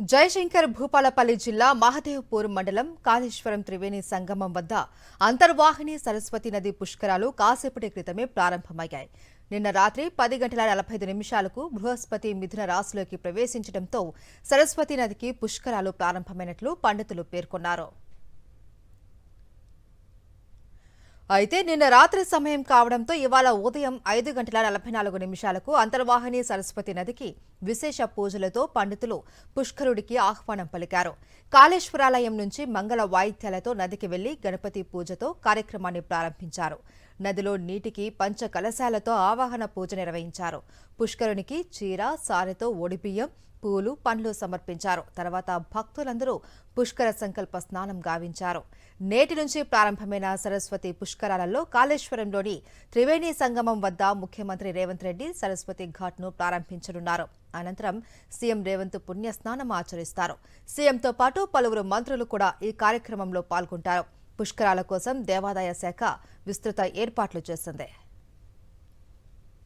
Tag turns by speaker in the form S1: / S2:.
S1: జయశంకర్ భూపాలపల్లి జిల్లా మహదేవ్పూర్ మండలం కాళేశ్వరం త్రివేణి సంగమం వద్ద అంతర్వాహిని సరస్వతి నది పుష్కరాలు కాసేపటి క్రితమే ప్రారంభమయ్యాయి. నిన్న రాత్రి 10:45 బృహస్పతి మిథున రాశిలోకి ప్రవేశించడంతో సరస్వతి నదికి పుష్కరాలు ప్రారంభమైనట్లు పండితులు పేర్కొన్నారు. అయితే నిన్న రాత్రి సమయం కావడంతో ఇవాళ ఉదయం 5:44 అంతర్వాహిని సరస్వతి నదికి విశేష పూజలతో పండితులు పుష్కరుడికి ఆహ్వానం పలికారు. కాళేశ్వరాలయం నుంచి మంగళ వాయిద్యాలతో నదికి వెళ్లి గణపతి పూజతో కార్యక్రమాన్ని ప్రారంభించారు. నదిలో నీటికి పంచ కలశాలతో ఆవాహన పూజ నిర్వహించారు. పుష్కరునికి చీర, సారెతో ఒడిబియ్యం, పూలు, పండ్లు సమర్పించారు. తర్వాత భక్తులందరూ పుష్కర సంకల్ప స్నానం గావించారు. నేటి నుంచి ప్రారంభమైన సరస్వతి పుష్కరాలలో కాళేశ్వరంలోని త్రివేణి సంగమం వద్ద ముఖ్యమంత్రి రేవంత్ రెడ్డి సరస్వతి ఘాట్ను ప్రారంభించనున్నారు. అనంతరం సీఎం రేవంత్ పుణ్యస్నానం ఆచరిస్తారు. సీఎంతో పాటు పలువురు మంత్రులు కూడా ఈ కార్యక్రమంలో పాల్గొంటారు. పుష్కరాల కోసం దేవాదాయ శాఖ విస్తృత ఏర్పాట్లు చేసింది.